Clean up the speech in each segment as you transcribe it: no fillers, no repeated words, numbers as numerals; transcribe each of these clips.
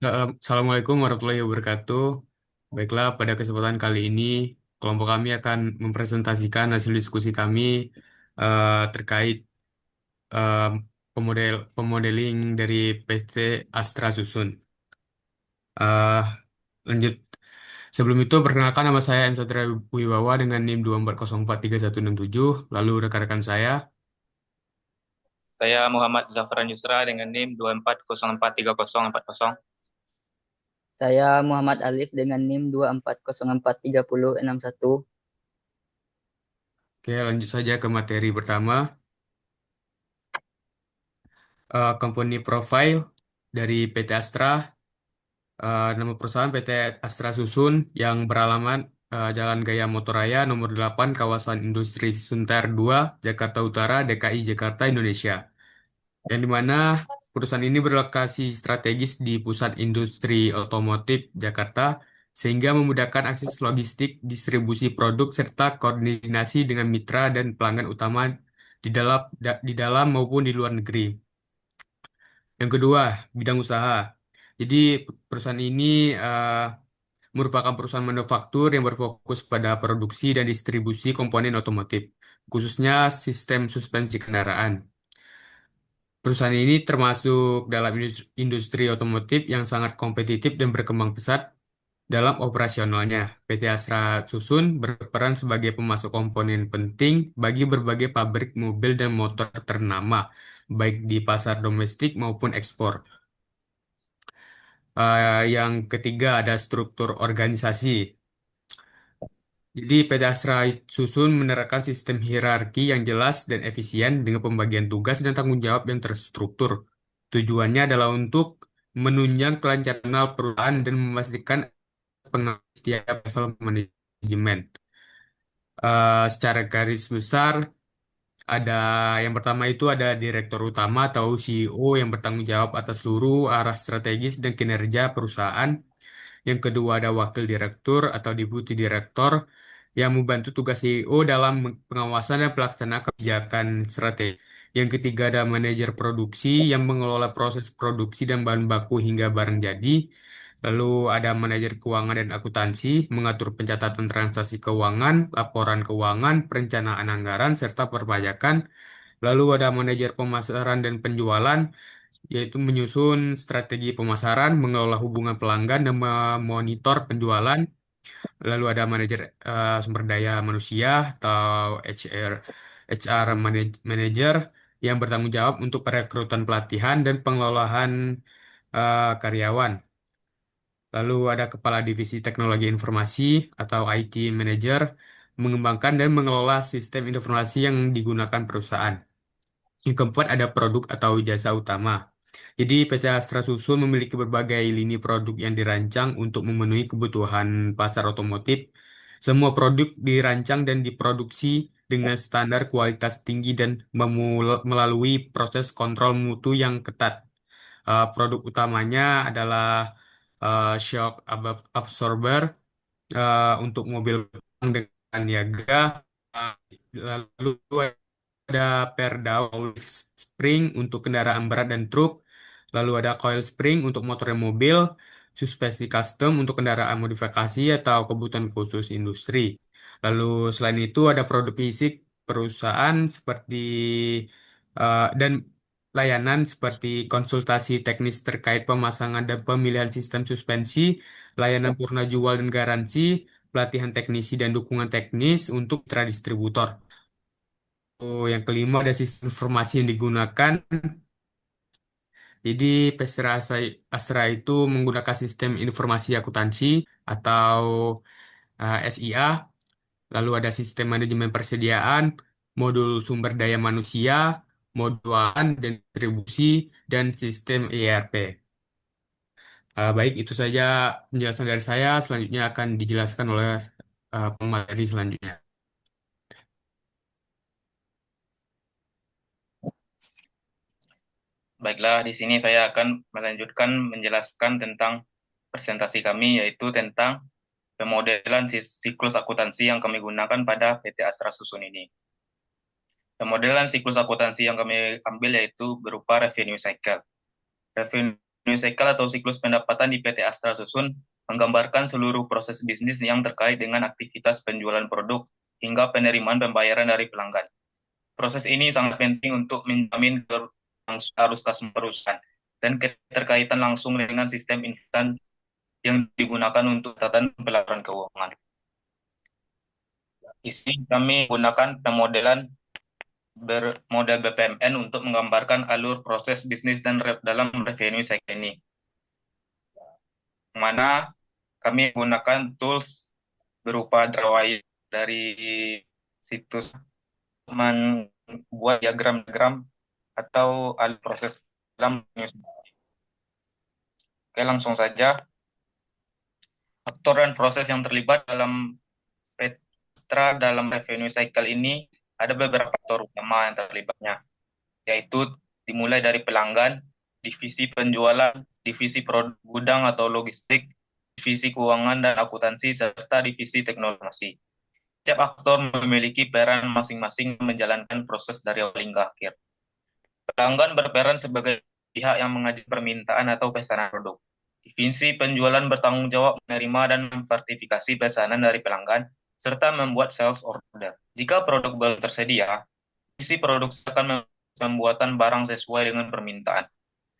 Assalamualaikum warahmatullahi wabarakatuh. Baiklah, pada kesempatan kali ini kelompok kami akan mempresentasikan hasil diskusi kami terkait eh, pemodeling dari PT Astra Susun. Eh, Lanjut. Sebelum itu, perkenalkan nama saya M. Satria Wibawa dengan NIM 240436167. Lalu rekan-rekan saya. Saya Muhammad Zafran Yusra dengan NIM 24043040. Saya Muhammad Alif dengan NIM 240436061. Oke, lanjut saja ke materi pertama. Company profile dari PT Astra. Nama perusahaan PT Astra Susun yang beralamat Jalan Gaya Motoraya nomor 8 kawasan Industri Sunter 2 Jakarta Utara, DKI Jakarta, Indonesia. Yang dimana perusahaan ini berlokasi strategis di pusat industri otomotif Jakarta sehingga memudahkan akses logistik, distribusi produk, serta koordinasi dengan mitra dan pelanggan utama di dalam maupun di luar negeri. Yang kedua, bidang usaha. Jadi perusahaan ini eh, merupakan perusahaan manufaktur yang berfokus pada produksi dan distribusi komponen otomotif, khususnya sistem suspensi kendaraan. Perusahaan ini termasuk dalam industri otomotif yang sangat kompetitif dan berkembang pesat dalam operasionalnya. PT Astra Susun berperan sebagai pemasok komponen penting bagi berbagai pabrik mobil dan motor ternama, baik di pasar domestik maupun ekspor. Yang ketiga ada struktur organisasi. Jadi PT Astra Susun menerapkan sistem hierarki yang jelas dan efisien dengan pembagian tugas dan tanggung jawab yang terstruktur. Tujuannya adalah untuk menunjang kelancaran perusahaan dan memastikan pengawasan setiap level manajemen. Secara garis besar, ada yang pertama itu ada direktur utama atau CEO yang bertanggung jawab atas seluruh arah strategis dan kinerja perusahaan. Yang kedua ada wakil direktur atau deputi direktor yang membantu tugas CEO dalam pengawasan dan pelaksanaan kebijakan strategi. Yang ketiga ada manajer produksi yang mengelola proses produksi dan bahan baku hingga barang jadi. Lalu ada manajer keuangan dan akuntansi, mengatur pencatatan transaksi keuangan, laporan keuangan, perencanaan anggaran, serta perpajakan. Lalu ada manajer pemasaran dan penjualan, yaitu menyusun strategi pemasaran, mengelola hubungan pelanggan, dan memonitor penjualan. Lalu ada manajer sumber daya manusia atau HR manager yang bertanggung jawab untuk perekrutan pelatihan dan pengelolaan karyawan. Lalu ada kepala divisi teknologi informasi atau IT manager mengembangkan dan mengelola sistem informasi yang digunakan perusahaan. Yang keempat ada produk atau jasa utama. Jadi PT Astra Susun memiliki berbagai lini produk yang dirancang untuk memenuhi kebutuhan pasar otomotif. Semua produk dirancang dan diproduksi dengan standar kualitas tinggi dan melalui proses kontrol mutu yang ketat. Produk utamanya adalah shock absorber untuk mobil dengan niaga. Uh, Lalu ada perdau spring untuk kendaraan berat dan truk, lalu ada coil spring untuk motor dan mobil, suspensi custom untuk kendaraan modifikasi atau kebutuhan khusus industri. Lalu selain itu ada produk fisik perusahaan seperti dan layanan seperti konsultasi teknis terkait pemasangan dan pemilihan sistem suspensi, layanan purna jual dan garansi, pelatihan teknisi dan dukungan teknis untuk mitra distributor. Oh, yang kelima ada sistem informasi yang digunakan. Jadi Pestra Astra itu menggunakan sistem informasi akuntansi atau SIA, lalu ada sistem manajemen persediaan, modul sumber daya manusia, modulan dan distribusi, dan sistem ERP. Baik, itu saja penjelasan dari saya. Selanjutnya akan dijelaskan oleh pemateri selanjutnya. Baiklah, di sini saya akan melanjutkan menjelaskan tentang presentasi kami, yaitu tentang pemodelan siklus akuntansi yang kami gunakan pada PT Astra Susun ini. Pemodelan siklus akuntansi yang kami ambil yaitu berupa revenue cycle. Revenue revenue cycle atau siklus pendapatan di PT Astra Susun menggambarkan seluruh proses bisnis yang terkait dengan aktivitas penjualan produk hingga penerimaan pembayaran dari pelanggan. Proses ini sangat penting untuk menjamin arus kas perusahaan dan keterkaitan langsung dengan sistem instan yang digunakan untuk catatan pelaporan keuangan. Di sini kami gunakan pemodelan bermodel BPMN untuk menggambarkan alur proses bisnis dan dalam revenue cycle ini. Mana kami menggunakan tools berupa Drawwire dari situs membuat diagram-diagram atau alur proses dalam news. Oke, langsung saja. Faktor dan proses yang terlibat dalam Astra dalam revenue cycle ini ada beberapa faktor utama yang terlibatnya, yaitu dimulai dari pelanggan, divisi penjualan, divisi produk gudang atau logistik, divisi keuangan dan akuntansi, serta divisi teknologi. Setiap aktor memiliki peran masing-masing menjalankan proses dari awal hingga akhir. Pelanggan berperan sebagai pihak yang mengajukan permintaan atau pesanan produk. Divisi penjualan bertanggung jawab menerima dan memsertifikasi pesanan dari pelanggan, serta membuat sales order. Jika produk belum tersedia, divisi produksi akan pembuatan barang sesuai dengan permintaan.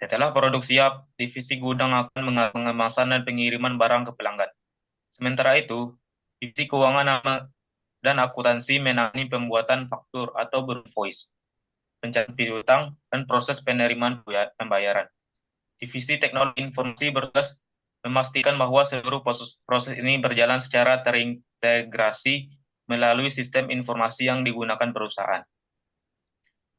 Setelah produk siap, divisi gudang akan pengemasan dan pengiriman barang ke pelanggan. Sementara itu, divisi keuangan dan akuntansi menangani pembuatan faktur atau invoice, pencatatan piutang, dan proses penerimaan pembayaran. Divisi teknologi informasi bertugas memastikan bahwa seluruh proses ini berjalan secara terintegrasi melalui sistem informasi yang digunakan perusahaan.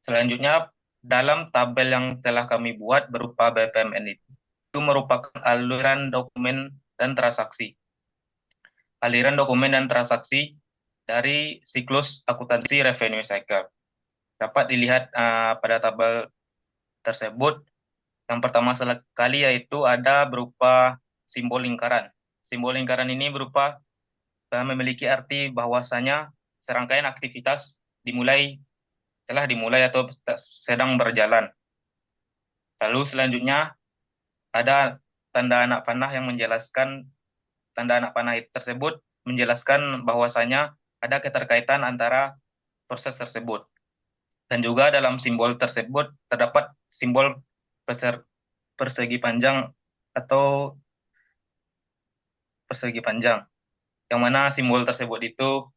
Selanjutnya, dalam tabel yang telah kami buat berupa BPMN itu merupakan aliran dokumen dan transaksi. Aliran dokumen dan transaksi dari siklus akuntansi revenue cycle. Dapat dilihat pada tabel tersebut. Yang pertama sekali yaitu ada berupa simbol lingkaran. Simbol lingkaran ini memiliki arti bahwasanya serangkaian aktivitas telah dimulai atau sedang berjalan. Lalu selanjutnya ada tanda anak panah yang menjelaskan, tanda anak panah tersebut menjelaskan bahwasanya ada keterkaitan antara proses tersebut. Dan juga dalam simbol tersebut terdapat simbol persegi panjang atau persegi panjang, yang mana simbol tersebut itu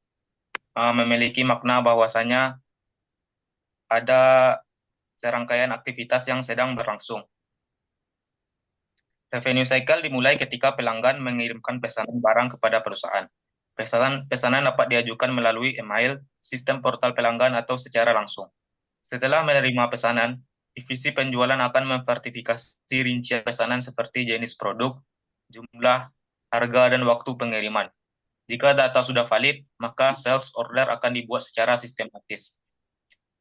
memiliki makna bahwasanya ada serangkaian aktivitas yang sedang berlangsung. Revenue cycle dimulai ketika pelanggan mengirimkan pesanan barang kepada perusahaan. Pesanan dapat diajukan melalui email, sistem portal pelanggan, atau secara langsung. Setelah menerima pesanan, divisi penjualan akan memverifikasi rincian pesanan seperti jenis produk, jumlah, harga, dan waktu pengiriman. Jika data sudah valid, maka sales order akan dibuat secara sistematis.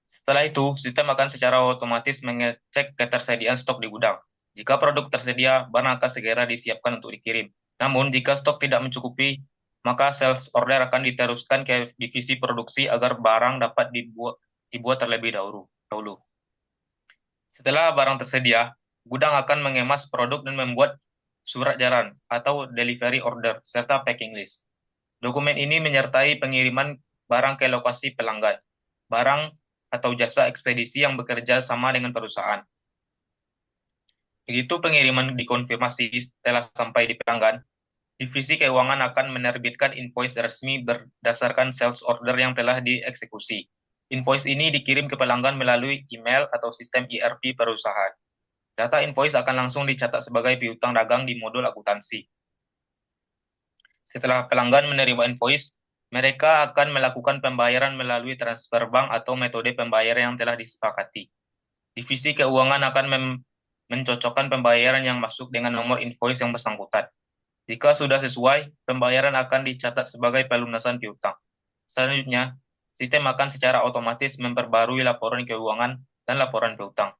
Setelah itu, sistem akan secara otomatis mengecek ketersediaan stok di gudang. Jika produk tersedia, barang akan segera disiapkan untuk dikirim. Namun, jika stok tidak mencukupi, maka sales order akan diteruskan ke divisi produksi agar barang dapat dibuat terlebih dahulu. Setelah barang tersedia, gudang akan mengemas produk dan membuat surat jalan atau delivery order serta packing list. Dokumen ini menyertai pengiriman barang ke lokasi pelanggan, barang atau jasa ekspedisi yang bekerja sama dengan perusahaan. Begitu pengiriman dikonfirmasi setelah sampai di pelanggan, divisi keuangan akan menerbitkan invoice resmi berdasarkan sales order yang telah dieksekusi. Invoice ini dikirim ke pelanggan melalui email atau sistem ERP perusahaan. Data invoice akan langsung dicatat sebagai piutang dagang di modul akuntansi. Setelah pelanggan menerima invoice, mereka akan melakukan pembayaran melalui transfer bank atau metode pembayaran yang telah disepakati. Divisi keuangan akan mencocokkan pembayaran yang masuk dengan nomor invoice yang bersangkutan. Jika sudah sesuai, pembayaran akan dicatat sebagai pelunasan piutang. Selanjutnya, sistem akan secara otomatis memperbarui laporan keuangan dan laporan piutang.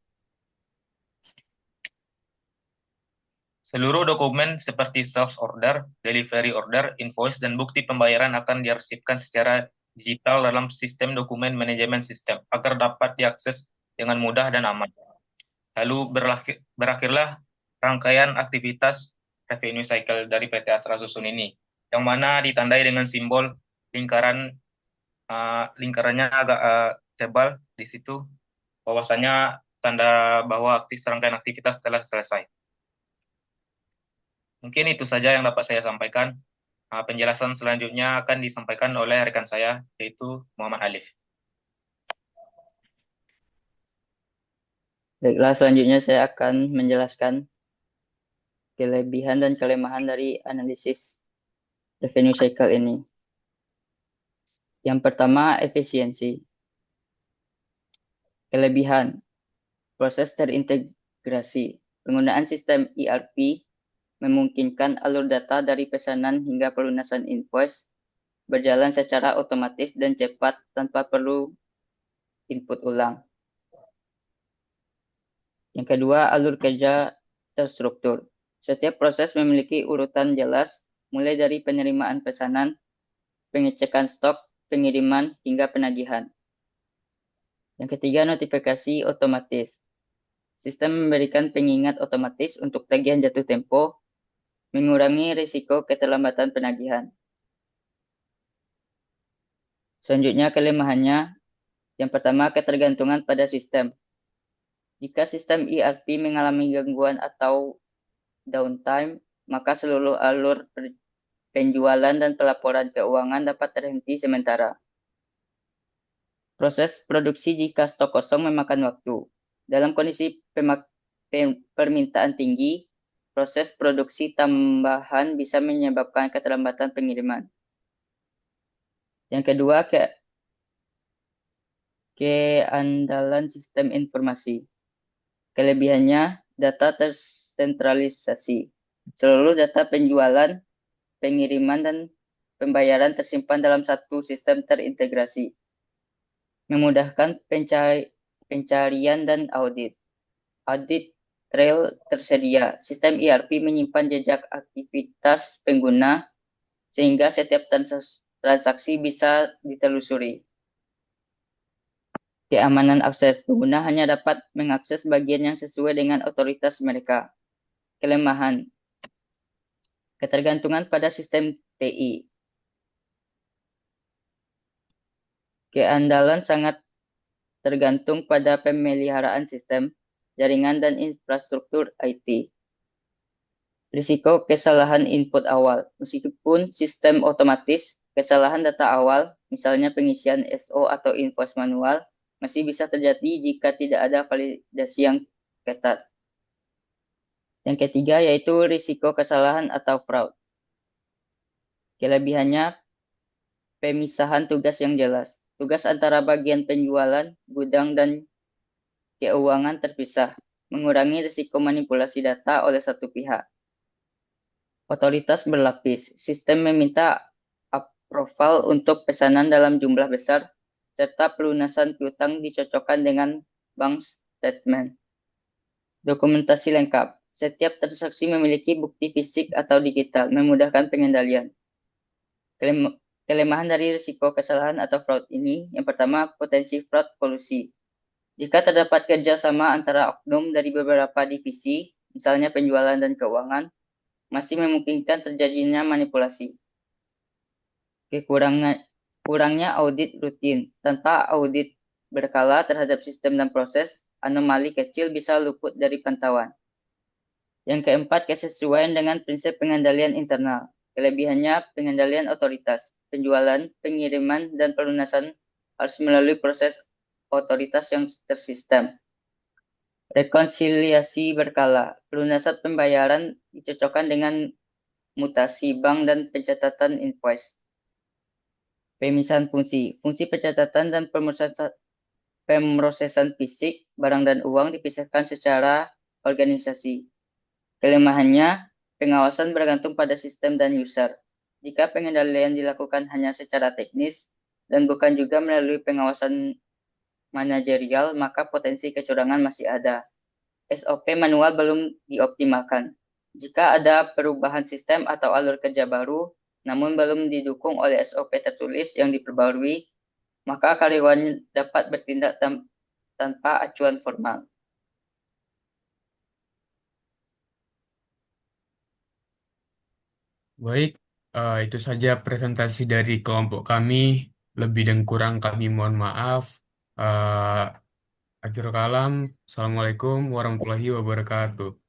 Seluruh dokumen seperti sales order, delivery order, invoice, dan bukti pembayaran akan diarsipkan secara digital dalam sistem dokumen manajemen sistem agar dapat diakses dengan mudah dan aman. Lalu berakhirlah rangkaian aktivitas revenue cycle dari PT Astra Susun ini, yang mana ditandai dengan simbol lingkarannya agak tebal di situ, bahwasanya tanda bahwa serangkaian aktivitas telah selesai. Mungkin itu saja yang dapat saya sampaikan. Penjelasan selanjutnya akan disampaikan oleh rekan saya, yaitu Muhammad Alif. Baiklah, selanjutnya saya akan menjelaskan kelebihan dan kelemahan dari analisis revenue cycle ini. Yang pertama, efisiensi. Kelebihan, proses terintegrasi. Penggunaan sistem ERP memungkinkan alur data dari pesanan hingga pelunasan invoice berjalan secara otomatis dan cepat tanpa perlu input ulang. Yang kedua, alur kerja terstruktur. Setiap proses memiliki urutan jelas, mulai dari penerimaan pesanan, pengecekan stok, pengiriman, hingga penagihan. Yang ketiga, notifikasi otomatis. Sistem memberikan pengingat otomatis untuk tagihan jatuh tempo, mengurangi risiko keterlambatan penagihan. Selanjutnya, kelemahannya. Yang pertama, ketergantungan pada sistem. Jika sistem ERP mengalami gangguan atau downtime, maka seluruh alur penjualan dan pelaporan keuangan dapat terhenti sementara. Proses produksi jika stok kosong memakan waktu. Dalam kondisi permintaan tinggi, proses produksi tambahan bisa menyebabkan keterlambatan pengiriman. Yang kedua, keandalan sistem informasi. Kelebihannya, data tersentralisasi. Seluruh data penjualan, pengiriman, dan pembayaran tersimpan dalam satu sistem terintegrasi. Memudahkan pencarian dan audit. Audit trail tersedia. Sistem ERP menyimpan jejak aktivitas pengguna sehingga setiap transaksi bisa ditelusuri. Keamanan akses. Pengguna hanya dapat mengakses bagian yang sesuai dengan otoritas mereka. Kelemahan. Ketergantungan pada sistem TI. Keandalan sangat tergantung pada pemeliharaan sistem, jaringan, dan infrastruktur IT. Risiko kesalahan input awal. Meskipun sistem otomatis, kesalahan data awal, misalnya pengisian SO atau invoice manual, masih bisa terjadi jika tidak ada validasi yang ketat. Yang ketiga yaitu risiko kesalahan atau fraud. Kelebihannya, pemisahan tugas yang jelas. Tugas antara bagian penjualan, gudang, dan keuangan terpisah, mengurangi risiko manipulasi data oleh satu pihak. Otoritas berlapis. Sistem meminta approval untuk pesanan dalam jumlah besar, serta pelunasan piutang dicocokkan dengan bank statement. Dokumentasi lengkap. Setiap transaksi memiliki bukti fisik atau digital, memudahkan pengendalian. Kelemahan dari risiko kesalahan atau fraud ini, yang pertama, potensi fraud kolusi. Jika terdapat kerjasama antara oknum dari beberapa divisi, misalnya penjualan dan keuangan, masih memungkinkan terjadinya manipulasi. Kurangnya audit rutin. Tanpa audit berkala terhadap sistem dan proses, anomali kecil bisa luput dari pantauan. Yang keempat, kesesuaian dengan prinsip pengendalian internal. Kelebihannya, pengendalian otoritas. Penjualan, pengiriman, dan pelunasan harus melalui proses otoritas yang tersistem. Rekonsiliasi berkala. Pelunasan pembayaran dicocokkan dengan mutasi bank dan pencatatan invoice. Pemisahan fungsi. Fungsi pencatatan dan pemrosesan fisik, barang dan uang dipisahkan secara organisasi. Kelemahannya, pengawasan bergantung pada sistem dan user. Jika pengendalian dilakukan hanya secara teknis dan bukan juga melalui pengawasan manajerial, maka potensi kecurangan masih ada. SOP manual belum dioptimalkan. Jika ada perubahan sistem atau alur kerja baru, namun belum didukung oleh SOP tertulis yang diperbarui, maka karyawan dapat bertindak tanpa acuan formal. Baik, itu saja presentasi dari kelompok kami. Lebih dan kurang kami mohon maaf. Eh, Akhirul kalam. Assalamualaikum warahmatullahi wabarakatuh.